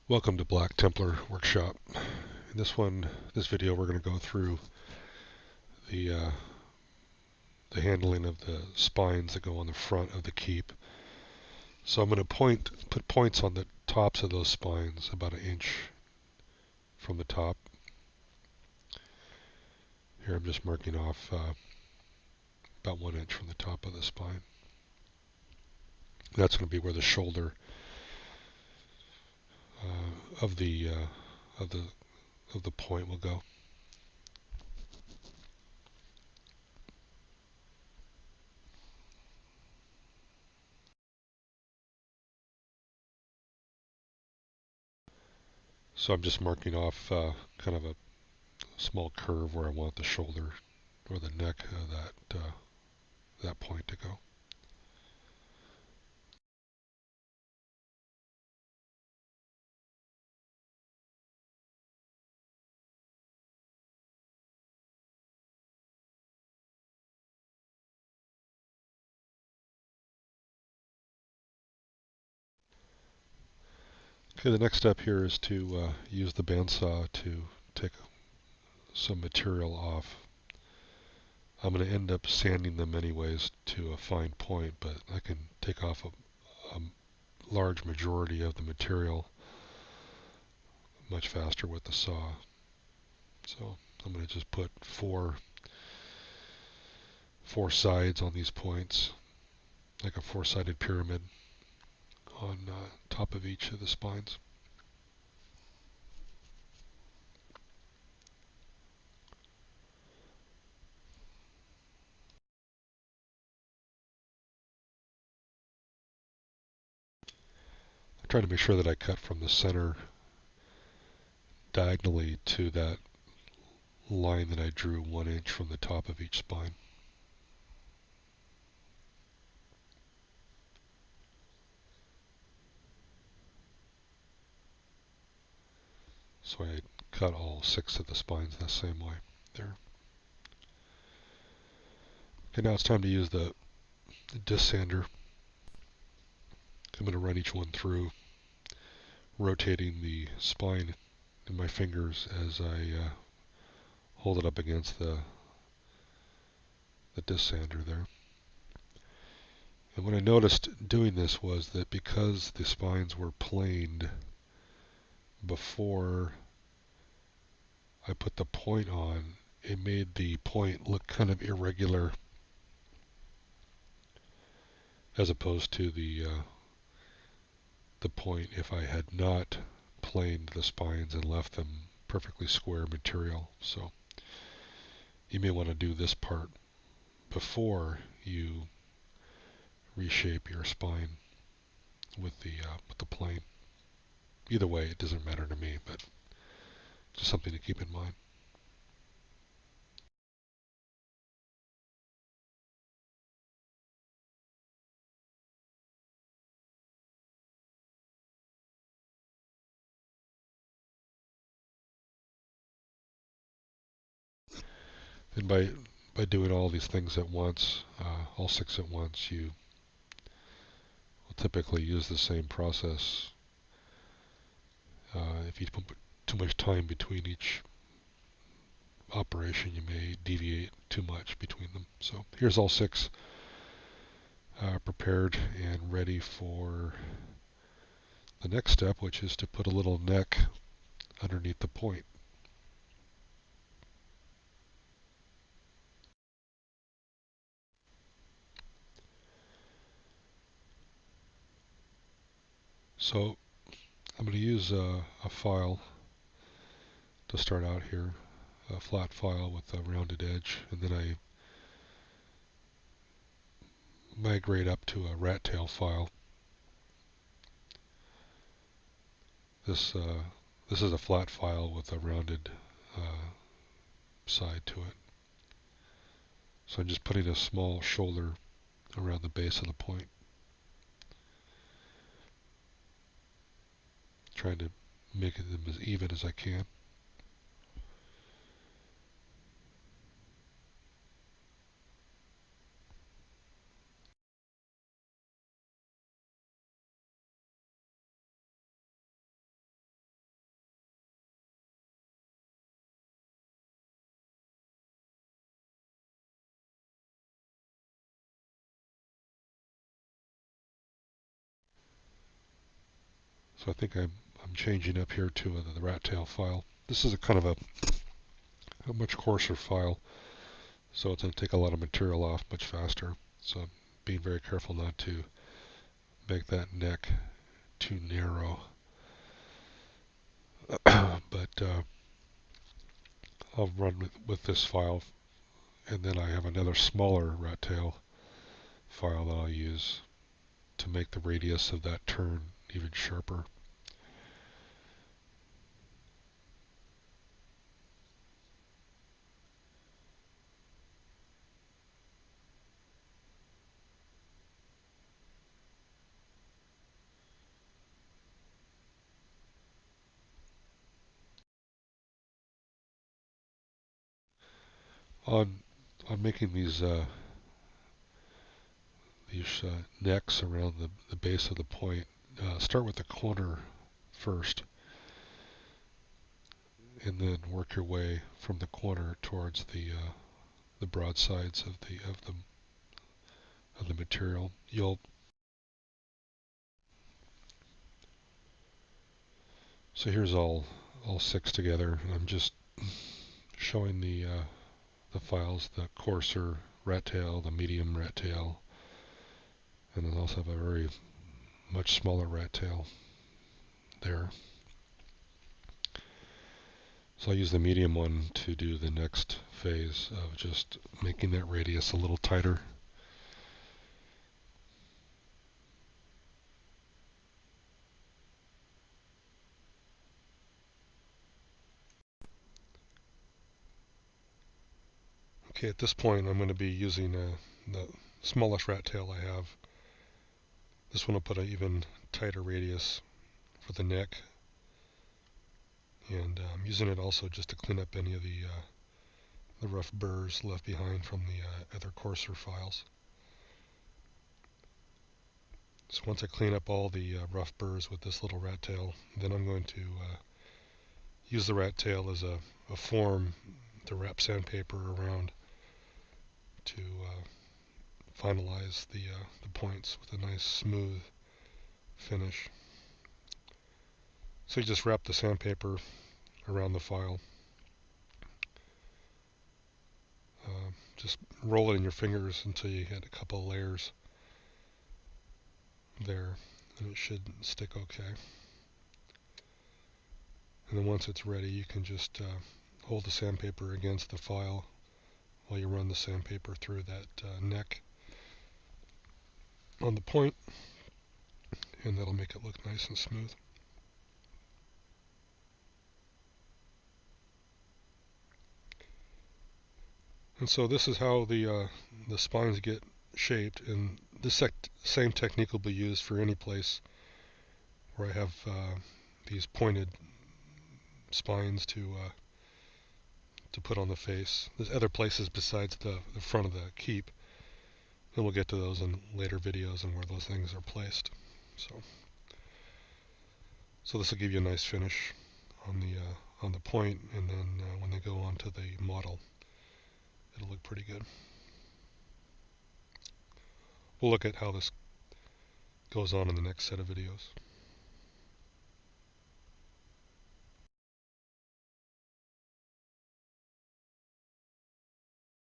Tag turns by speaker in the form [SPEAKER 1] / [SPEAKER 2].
[SPEAKER 1] Welcome to Black Templar Workshop. In this video, we're going to go through the the handling of the spines that go on the front of the keep. So I'm going to put points on the tops of those spines, about an inch from the top. Here I'm just marking off about 1 inch from the top of the spine. That's going to be where the shoulder of the point will go. So I'm just marking off kind of a small curve where I want the shoulder or the neck of that point to go. Okay, the next step here is to use the bandsaw to take some material off. I'm going to end up sanding them anyways to a fine point, but I can take off a large majority of the material much faster with the saw. So I'm going to just put four sides on these points, like a four-sided pyramid on top of each of the spines. I try to make sure that I cut from the center diagonally to that line that I drew 1 inch from the top of each spine. So I cut all 6 of the spines the same way there. Okay, now it's time to use the disc sander. I'm going to run each one through, rotating the spine in my fingers as I hold it up against the disc sander there. And what I noticed doing this was that because the spines were planed before I put the point on, it made the point look kind of irregular as opposed to the point if I had not planed the spines and left them perfectly square material. So you may want to do this part before you reshape your spine with the plane. Either way, it doesn't matter to me, but just something to keep in mind. And by doing all these things at once, all 6 at once, you will typically use the same process. If you put too much time between each operation, you may deviate too much between them. So here's all 6 prepared and ready for the next step, which is to put a little neck underneath the point. So I'm going to use a file to start out here, a flat file with a rounded edge, and then I migrate up to a rat tail file. This is a flat file with a rounded side to it. So I'm just putting a small shoulder around the base of the point, trying to make them as even as I can. So I think I'm changing up here to the rat tail file. This is a kind of a much coarser file, so it's going to take a lot of material off much faster. So I'm being very careful not to make that neck too narrow. But I'll run with this file, and then I have another smaller rat tail file that I'll use to make the radius of that turn even sharper. On making these necks around the base of the point, start with the corner first, and then work your way from the corner towards the broad sides of the material. So here's all six together, and I'm just showing the files, the coarser rat tail, the medium rat tail, and then also have a very much smaller rat tail there. So I'll use the medium one to do the next phase of just making that radius a little tighter. Okay, at this point I'm going to be using the smallest rat tail I have. This one will put an even tighter radius for the neck, and I'm using it also just to clean up any of the rough burrs left behind from the other coarser files. So once I clean up all the rough burrs with this little rat tail, then I'm going to use the rat tail as a form to wrap sandpaper around to finalize the points with a nice smooth finish. So you just wrap the sandpaper around the file. Just roll it in your fingers until you get a couple of layers there, and it should stick okay. And then once it's ready, you can just hold the sandpaper against the file while you run the sandpaper through that neck on the point, and that'll make it look nice and smooth. And so this is how the spines get shaped, and this same technique will be used for any place where I have these pointed spines to put on the face. There's other places besides the front of the keep, and we'll get to those in later videos and where those things are placed. So this will give you a nice finish on the point, and then when they go onto the model, it'll look pretty good. We'll look at how this goes on in the next set of videos.